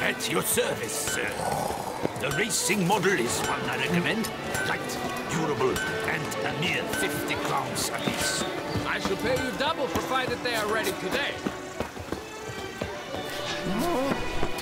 At your service, sir. The racing model is one I recommend. Light, durable, and a mere 50 crowns apiece. I shall pay you double provided they are ready today.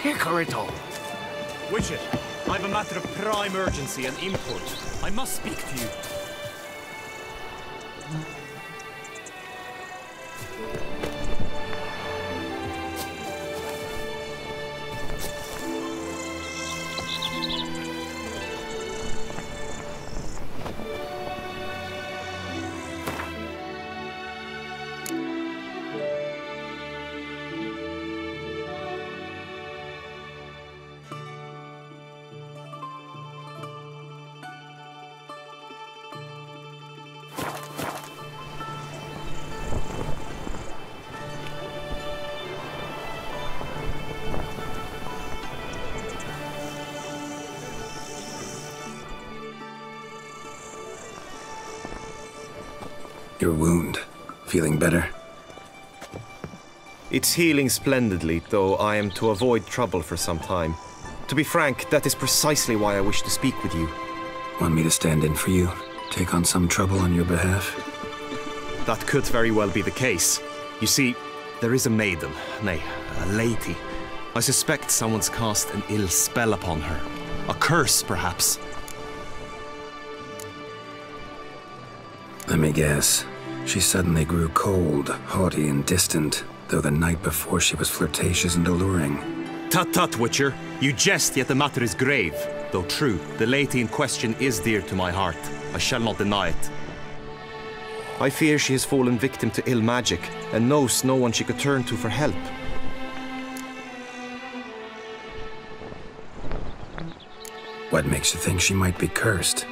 Hickoryto. Witcher, I have a matter of prime urgency and import. I must speak to you. Your wound. Feeling better? It's healing splendidly, though I am to avoid trouble for some time. To be frank, that is precisely why I wish to speak with you. Want me to stand in for you? Take on some trouble on your behalf? That could very well be the case. You see, there is a maiden, nay, a lady. I suspect someone's cast an ill spell upon her. A curse, perhaps. Let me guess. She suddenly grew cold, haughty, and distant, though the night before she was flirtatious and alluring. Tut tut, Witcher. You jest, yet the matter is grave. Though true, the lady in question is dear to my heart. I shall not deny it. I fear she has fallen victim to ill magic, and knows no one she could turn to for help. What makes you think she might be cursed?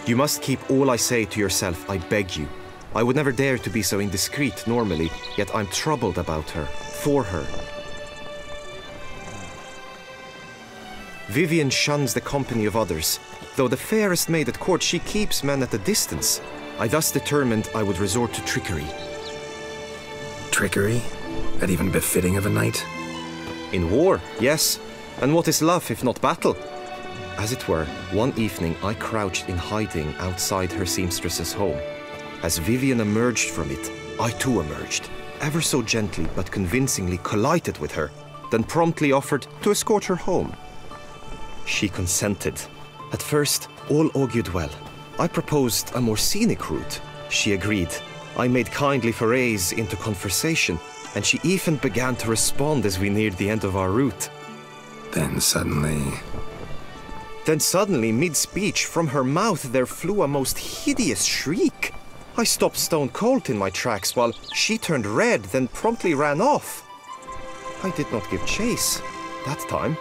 You must keep all I say to yourself, I beg you. I would never dare to be so indiscreet normally, yet I'm troubled about her, for her. Vivian shuns the company of others. Though the fairest maid at court, she keeps men at a distance. I thus determined I would resort to trickery. Trickery? That even befitting of a knight? In war, yes. And what is love if not battle? As it were, one evening I crouched in hiding outside her seamstress's home. As Vivian emerged from it, I too emerged, ever so gently but convincingly collided with her, then promptly offered to escort her home. She consented. At first, all augured well. I proposed a more scenic route. She agreed. I made kindly forays into conversation, and she even began to respond as we neared the end of our route. Then suddenly, mid-speech, from her mouth there flew a most hideous shriek. I stopped stone cold in my tracks while she turned red, then promptly ran off. I did not give chase that time.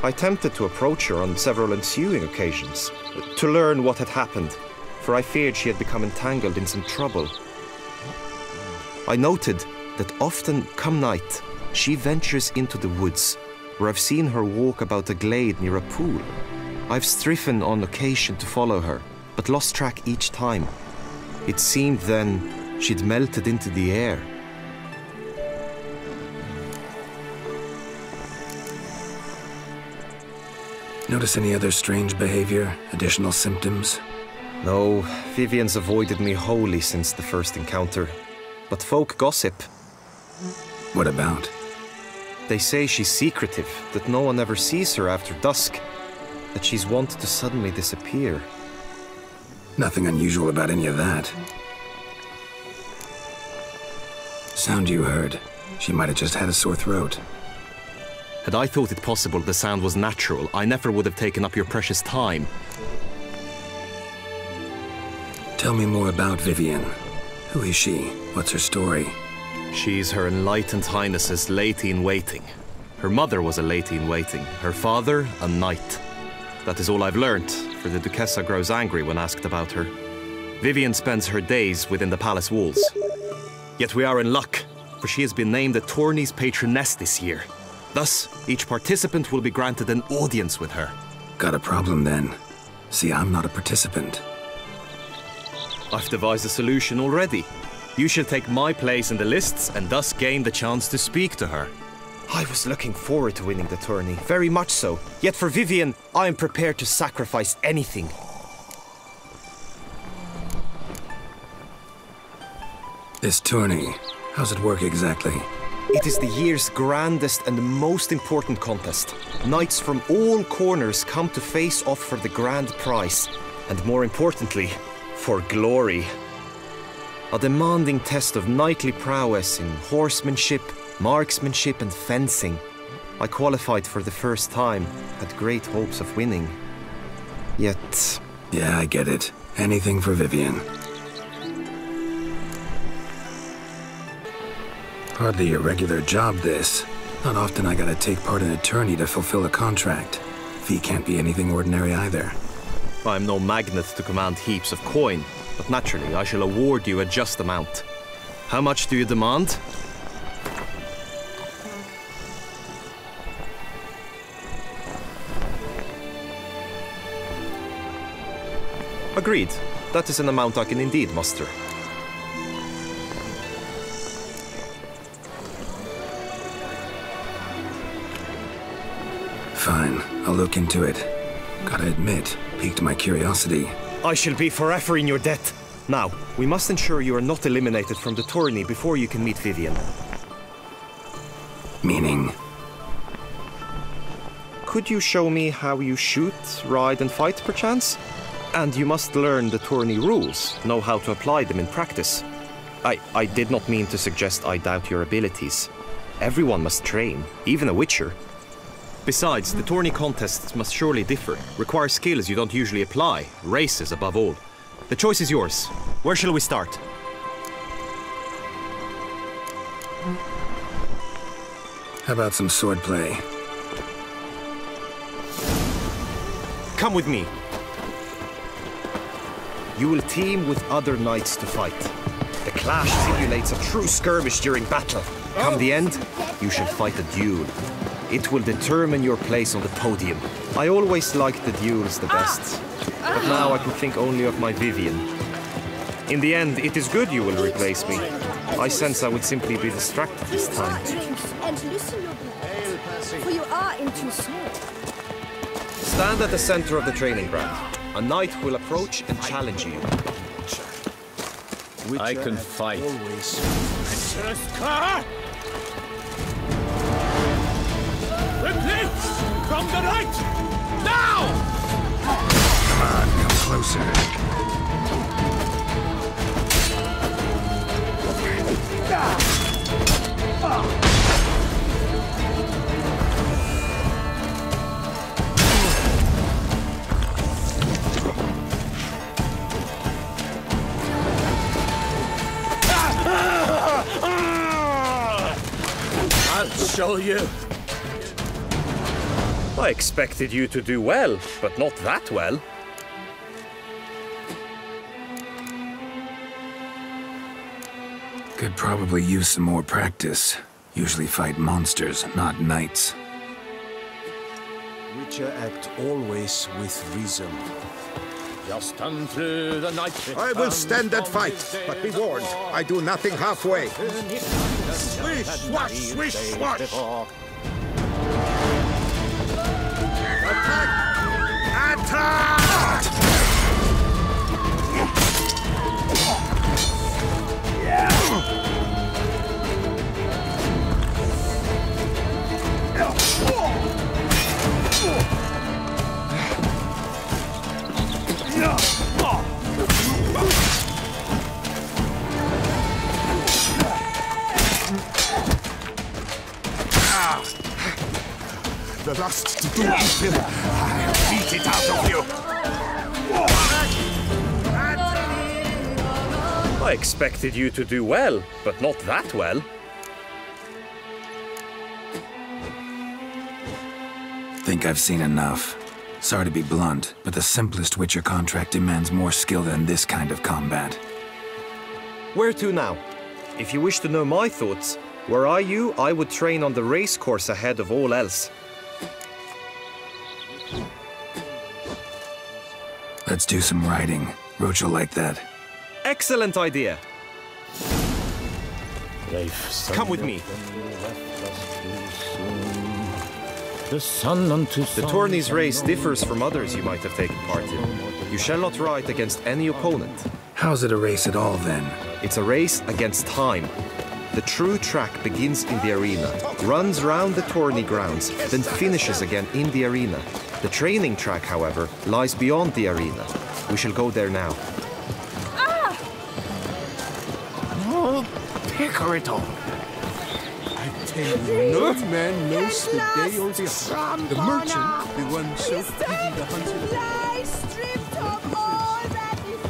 I attempted to approach her on several ensuing occasions, to learn what had happened, for I feared she had become entangled in some trouble. I noted that often, come night, she ventures into the woods, where I've seen her walk about a glade near a pool. I've striven on occasion to follow her, but lost track each time. It seemed then she'd melted into the air. notice any other strange behavior, additional symptoms? No, Vivian's avoided me wholly since the first encounter. But folk gossip. What about? They say she's secretive, that no one ever sees her after dusk, that she's wont to suddenly disappear. Nothing unusual about any of that. Sound you heard. She might have just had a sore throat. Had I thought it possible the sound was natural, I never would have taken up your precious time. Tell me more about Vivian. Who is she? What's her story? She's Her Enlightened Highness's lady-in-waiting. Her mother was a lady-in-waiting, her father a knight. That is all I've learnt, for the Duchessa grows angry when asked about her. Vivian spends her days within the palace walls. Yet we are in luck, for she has been named a tourney's patroness this year. Thus, each participant will be granted an audience with her. Got a problem then. See, I'm not a participant. I've devised a solution already. You shall take my place in the lists and thus gain the chance to speak to her. I was looking forward to winning the tourney, very much so. Yet for Vivienne, I am prepared to sacrifice anything. This tourney, how's it work exactly? It is the year's grandest and most important contest. Knights from all corners come to face off for the grand prize. And more importantly, for glory. A demanding test of knightly prowess in horsemanship, marksmanship and fencing. I qualified for the first time, had great hopes of winning. Yet... Yeah, I get it. Anything for Vivienne. Hardly a regular job, this. Not often I gotta take part in a tourney to fulfill a contract. Fee can't be anything ordinary either. I'm no magnet to command heaps of coin, but naturally I shall award you a just amount. How much do you demand? Agreed. That is an amount I can indeed muster. Fine, I'll look into it. Gotta admit, piqued my curiosity. I shall be forever in your debt. Now, we must ensure you are not eliminated from the tourney before you can meet Vivienne. Meaning? Could you show me how you shoot, ride and fight, perchance? And you must learn the tourney rules, know how to apply them in practice. I did not mean to suggest I doubt your abilities. Everyone must train, even a witcher. Besides, the tourney contests must surely differ, require skills you don't usually apply, races above all. The choice is yours. Where shall we start? How about some swordplay? Come with me. You will team with other knights to fight. The clash simulates a true skirmish during battle. Come the end, you shall fight a duel. It will determine your place on the podium. I always liked the duels the best, but now I can think only of my Vivienne. In the end, it is good you will replace me. I sense I would simply be distracted this time. And loosen your blood, for you are in too small. Stand at the center of the training ground. A knight will approach and challenge you. I can fight. Replace! From the right! Now! Come on, come closer. I'll show you. I expected you to do well, but not that well. Could probably use some more practice. Usually fight monsters, not knights. Witcher act always with reason. Just unto the night. I will stand and fight, but be warned, I do nothing halfway. Swish, swash, swish, swash! Attack! Attack! The lust to do evil, I'll beat it out of you! I expected you to do well, but not that well. Think I've seen enough. Sorry to be blunt, but the simplest Witcher contract demands more skill than this kind of combat. Where to now? If you wish to know my thoughts, were I you, I would train on the race course ahead of all else. Let's do some riding. Roach will like that. Excellent idea. Come with me. The tourney's race differs from others you might have taken part in. You shall not ride against any opponent. How's it a race at all, then? It's a race against time. The true track begins in the arena, runs round the tourney grounds, then finishes again in the arena. The training track, however, lies beyond the arena. We shall go there now. Oh, Picarito! I tell you, no man knows the day or the hour. The merchant, the one so pity the hunter. Stripped of all that is.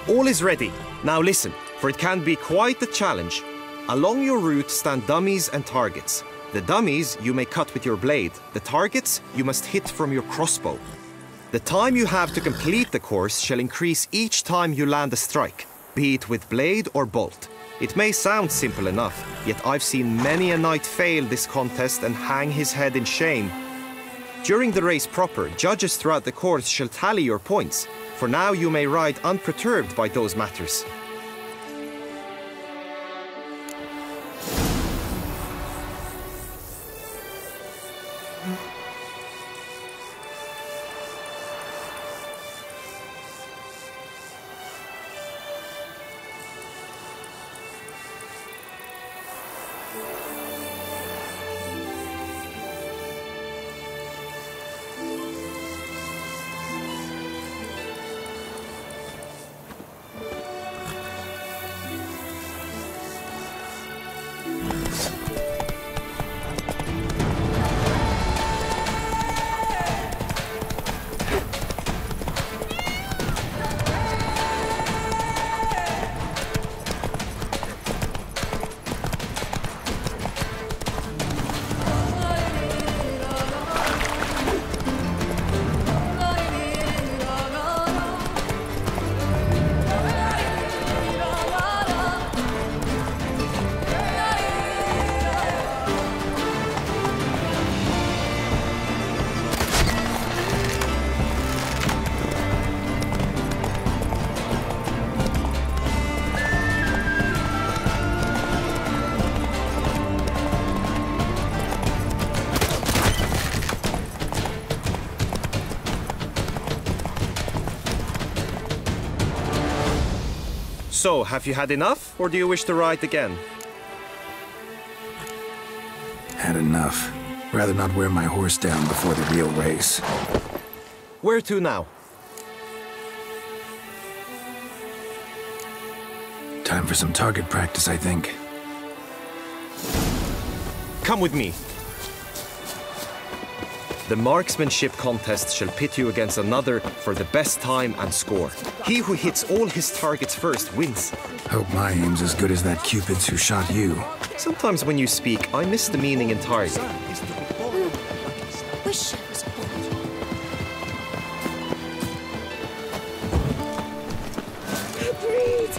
All is ready. Now listen, for it can be quite a challenge. Along your route stand dummies and targets. The dummies you may cut with your blade. The targets you must hit from your crossbow. The time you have to complete the course shall increase each time you land a strike, be it with blade or bolt. It may sound simple enough, yet I've seen many a knight fail this contest and hang his head in shame. During the race proper, judges throughout the course shall tally your points. For now you may ride unperturbed by those matters. So, have you had enough, or do you wish to ride again? Had enough. Rather not wear my horse down before the real race. Where to now? Time for some target practice, I think. Come with me. The marksmanship contest shall pit you against another for the best time and score. He who hits all his targets first wins. Hope my aim's as good as that Cupid's who shot you. Sometimes when you speak, I miss the meaning entirely. Wish I was a boy. Breed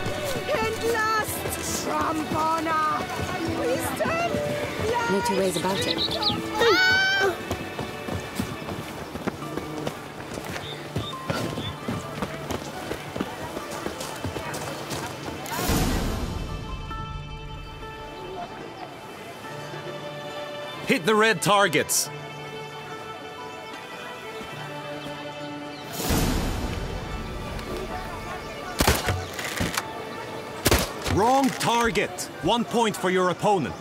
and lust, Trampona. Wisdom. No two ways about it. Hit the red targets! Wrong target! 1 point for your opponent.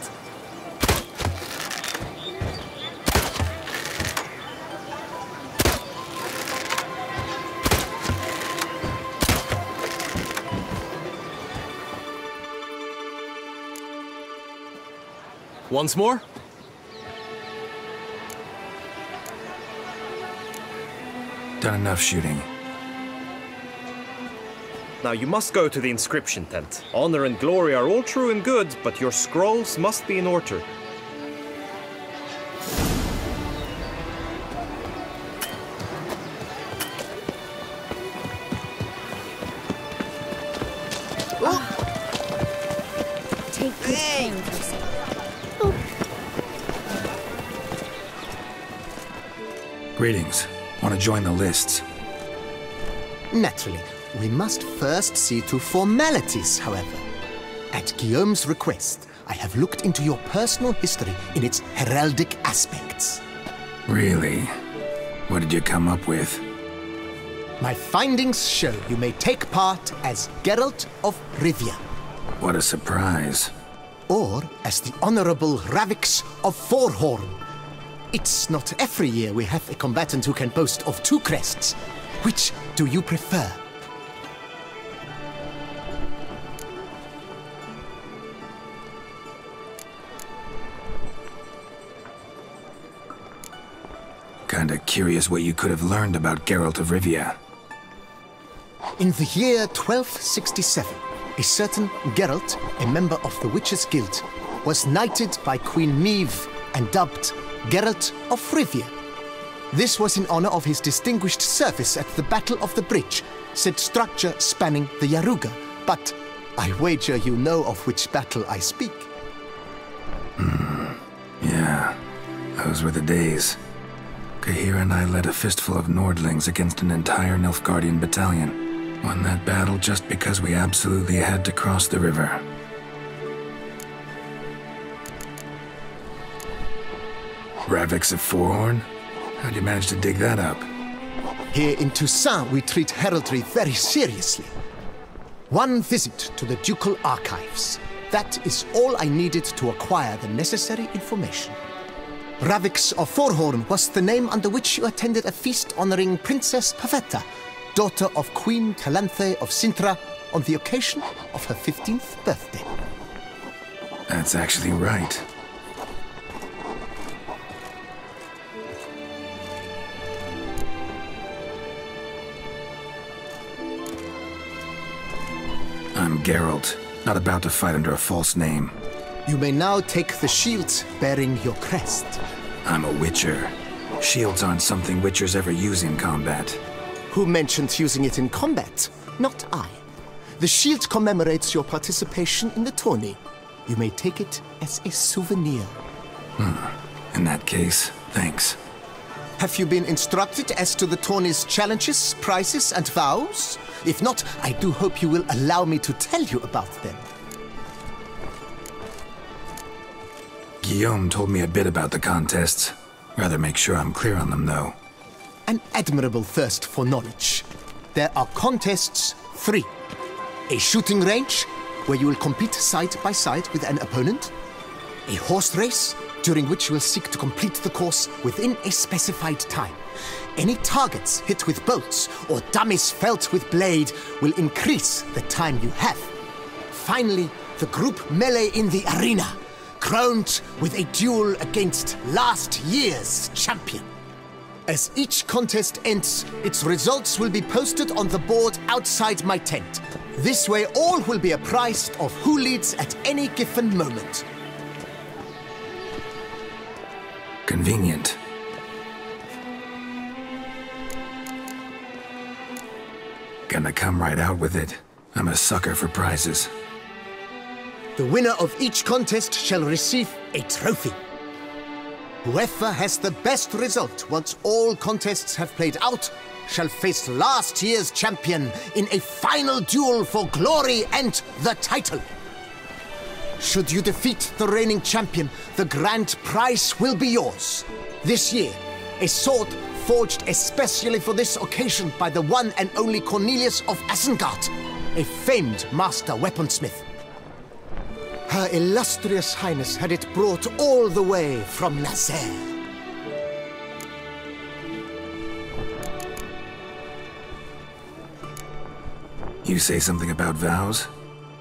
Once more. Done enough shooting. Now you must go to the inscription tent. Honor and glory are all true and good, but your scrolls must be in order. Greetings. Want to join the lists? Naturally. We must first see to formalities, however. At Guillaume's request, I have looked into your personal history in its heraldic aspects. Really? What did you come up with? My findings show you may take part as Geralt of Rivia. What a surprise. Or as the Honorable Ravix of Forhorn. It's not every year we have a combatant who can boast of 2 crests. Which do you prefer? Kinda curious what you could have learned about Geralt of Rivia. In the year 1267, a certain Geralt, a member of the Witches' Guild, was knighted by Queen Meve and dubbed Geralt of Rivia. This was in honor of his distinguished service at the Battle of the Bridge, said structure spanning the Yaruga. But I wager you know of which battle I speak. Yeah, those were the days. Kahir and I led a fistful of Nordlings against an entire Nilfgaardian battalion. Won that battle just because we absolutely had to cross the river. Ravix of Forhorn? How'd you manage to dig that up? Here in Toussaint, we treat heraldry very seriously. One visit to the Ducal Archives. That is all I needed to acquire the necessary information. Ravix of Forhorn was the name under which you attended a feast honoring Princess Pavetta, daughter of Queen Calanthe of Sintra, on the occasion of her 15th birthday. That's actually right. I'm Geralt, not about to fight under a false name. You may now take the shield bearing your crest. I'm a Witcher. Shields aren't something Witchers ever use in combat. Who mentioned using it in combat? Not I. The shield commemorates your participation in the tourney. You may take it as a souvenir. In that case, thanks. Have you been instructed as to the tourney's challenges, prizes, and vows? If not, I do hope you will allow me to tell you about them. Guillaume told me a bit about the contests. Rather make sure I'm clear on them, though. An admirable thirst for knowledge. There are contests 3. A shooting range, where you will compete side by side with an opponent. A horse race, during which you will seek to complete the course within a specified time. Any targets hit with bolts or dummies felt with blade will increase the time you have. Finally, the group melee in the arena, crowned with a duel against last year's champion. As each contest ends, its results will be posted on the board outside my tent. This way all will be apprised of who leads at any given moment. Convenient. Gonna come right out with it. I'm a sucker for prizes. The winner of each contest shall receive a trophy. Whoever has the best result once all contests have played out shall face last year's champion in a final duel for glory and the title. Should you defeat the reigning champion, the grand prize will be yours. This year, a sword forged especially for this occasion by the one and only Cornelius of Isengard, a famed master weaponsmith. Her illustrious highness had it brought all the way from Nazaire. You say something about vows?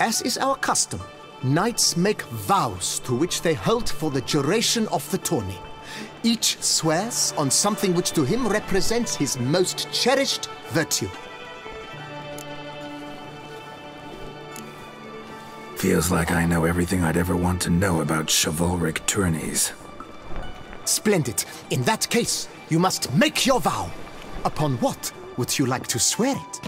As is our custom, knights make vows to which they hold for the duration of the tourney. Each swears on something which to him represents his most cherished virtue. Feels like I know everything I'd ever want to know about chivalric tourneys. Splendid. In that case, you must make your vow. Upon what would you like to swear it?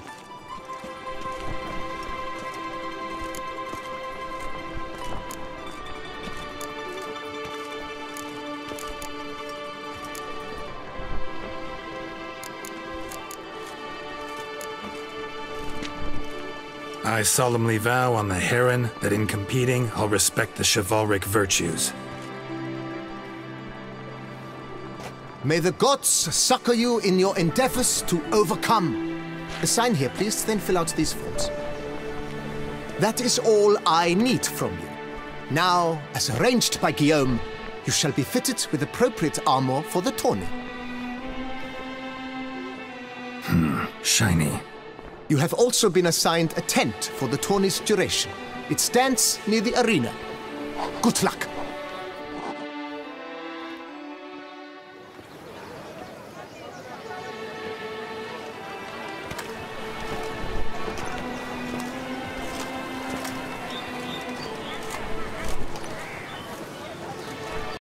I solemnly vow on the heron that in competing, I'll respect the chivalric virtues. May the gods succor you in your endeavors to overcome. Sign here, please, then fill out these forms. That is all I need from you. Now, as arranged by Guillaume, you shall be fitted with appropriate armor for the tourney. Shiny. You have also been assigned a tent for the tourney's duration. It stands near the arena. Good luck.